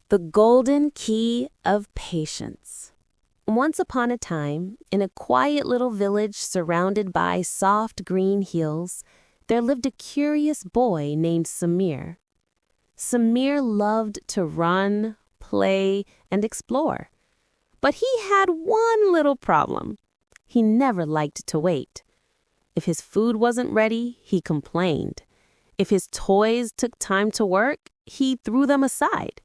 The golden key of patience. Once upon a time, in a quiet little village surrounded by soft green hills, there lived a curious boy named Samir. Samir loved to run, play, and explore. But he had one little problem. He never liked to wait. If his food wasn't ready, he complained. If his toys took time to work, he threw them aside.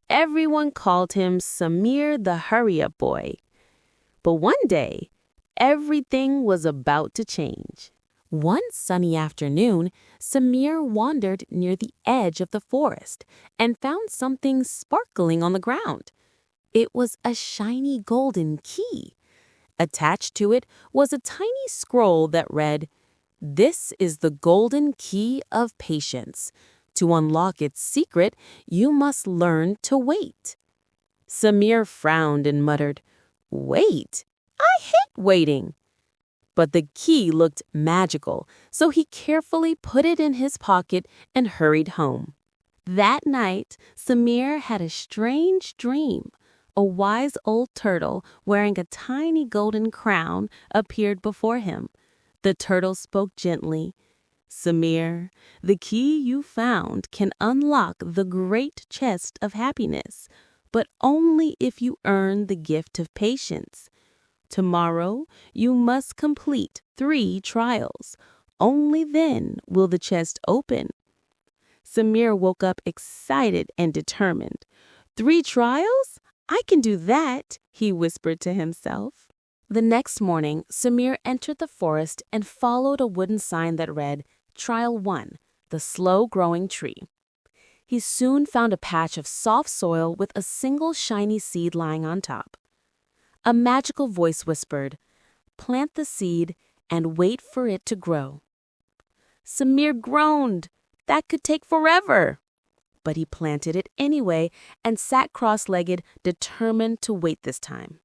Everyone called him Samir the hurry-up boy. But one day, everything was about to change. One sunny afternoon, Samir wandered near the edge of the forest and found something sparkling on the ground. It was a shiny golden key. Attached to it was a tiny scroll that read, "This is the golden key of patience. To unlock its secret, you must learn to wait." Samir frowned and muttered, "Wait? I hate waiting." But the key looked magical, so he carefully put it in his pocket and hurried home. That night, Samir had a strange dream. A wise old turtle wearing a tiny golden crown appeared before him. The turtle spoke gently. "Samir, the key you found can unlock the great chest of happiness, but only if you earn the gift of patience. Tomorrow, you must complete 3 trials. Only then will the chest open." Samir woke up excited and determined. "3 trials? I can do that," he whispered to himself. The next morning, Samir entered the forest and followed a wooden sign that read, "Trial 1, the slow-growing tree." He soon found a patch of soft soil with a single shiny seed lying on top. A magical voice whispered, "Plant the seed and wait for it to grow." Samir groaned. That could take forever. But he planted it anyway and sat cross-legged, determined to wait this time.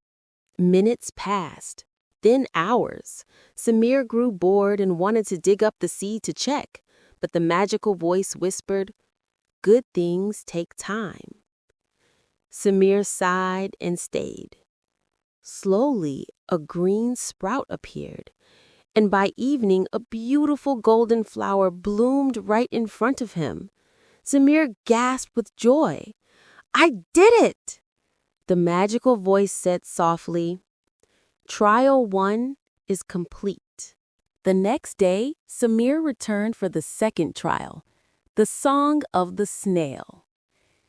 Minutes passed, then hours. Samir grew bored and wanted to dig up the seed to check, but the magical voice whispered, "Good things take time." Samir sighed and stayed. Slowly, a green sprout appeared, and by evening, a beautiful golden flower bloomed right in front of him. Samir gasped with joy. "I did it!" The magical voice said softly, "Trial 1 is complete." The next day, Samir returned for the second trial, the Song of the Snail.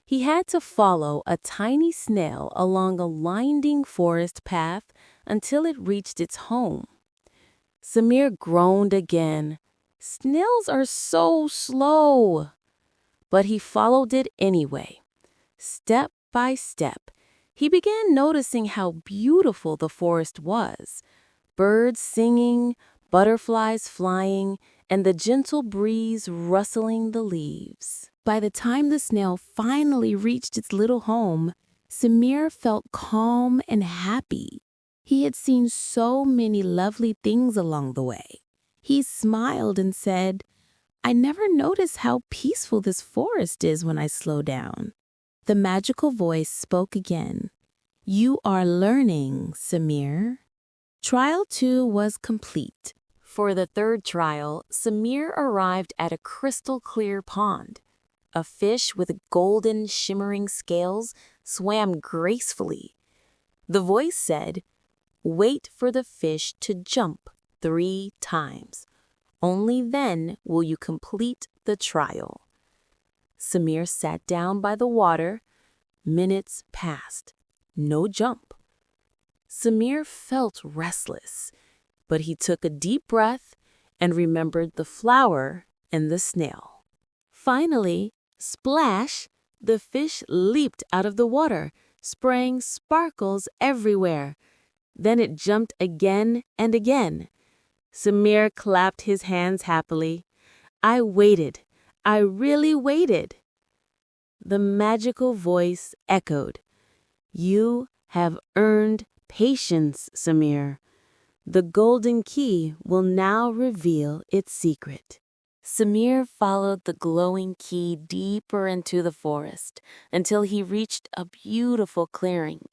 He had to follow a tiny snail along a winding forest path until it reached its home. Samir groaned again. Snails are so slow. But he followed it anyway. Step by step, he began noticing how beautiful the forest was. Birds singing, butterflies flying, and the gentle breeze rustling the leaves. By the time the snail finally reached its little home, Samir felt calm and happy. He had seen so many lovely things along the way. He smiled and said, "I never notice how peaceful this forest is when I slow down." The magical voice spoke again. "You are learning, Samir." Trial 2 was complete. For the third trial, Samir arrived at a crystal-clear pond. A fish with golden, shimmering scales swam gracefully. The voice said, "Wait for the fish to jump 3 times. Only then will you complete the trial." Samir sat down by the water. Minutes passed. No jump. Samir felt restless, but he took a deep breath and remembered the flower and the snail. Finally, splash! The fish leaped out of the water, spraying sparkles everywhere. Then it jumped again and again. Samir clapped his hands happily. "I waited. I really waited." The magical voice echoed, "You have earned patience, Samir. The golden key will now reveal its secret." Samir followed the glowing key deeper into the forest until he reached a beautiful clearing.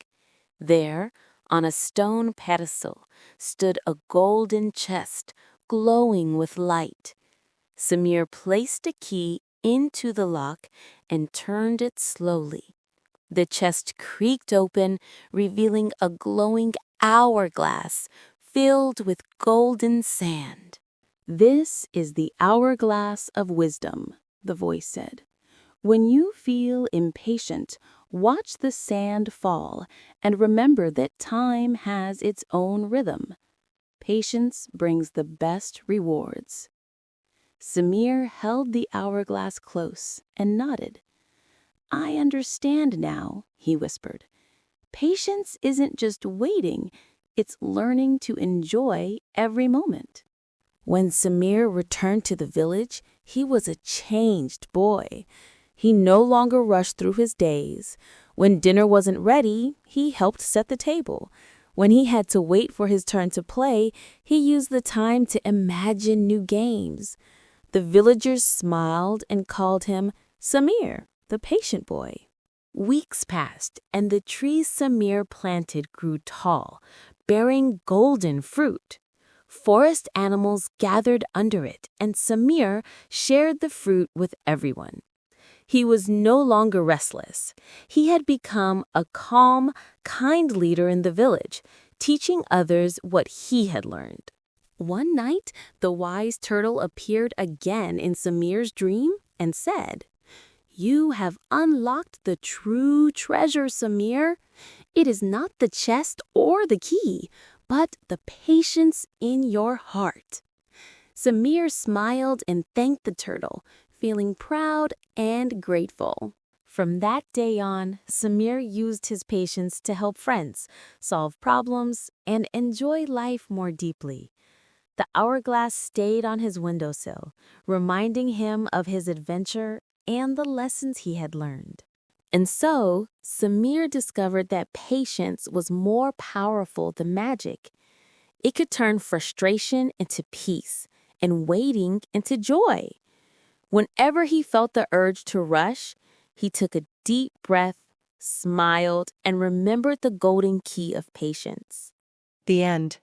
There, on a stone pedestal, stood a golden chest glowing with light. Samir placed a key into the lock and turned it slowly. The chest creaked open, revealing a glowing hourglass filled with golden sand. "This is the hourglass of wisdom," the voice said. "When you feel impatient, watch the sand fall and remember that time has its own rhythm. Patience brings the best rewards." Samir held the hourglass close and nodded. "I understand now," he whispered. "Patience isn't just waiting, it's learning to enjoy every moment." When Samir returned to the village, he was a changed boy. He no longer rushed through his days. When dinner wasn't ready, he helped set the table. When he had to wait for his turn to play, he used the time to imagine new games. The villagers smiled and called him Samir, the patient boy. Weeks passed, and the tree Samir planted grew tall, bearing golden fruit. Forest animals gathered under it, and Samir shared the fruit with everyone. He was no longer restless. He had become a calm, kind leader in the village, teaching others what he had learned. One night, the wise turtle appeared again in Samir's dream and said, "You have unlocked the true treasure, Samir. It is not the chest or the key, but the patience in your heart." Samir smiled and thanked the turtle, feeling proud and grateful. From that day on, Samir used his patience to help friends, solve problems, and enjoy life more deeply. The hourglass stayed on his windowsill, reminding him of his adventure and the lessons he had learned. And so, Samir discovered that patience was more powerful than magic. It could turn frustration into peace and waiting into joy. Whenever he felt the urge to rush, he took a deep breath, smiled, and remembered the golden key of patience. The end.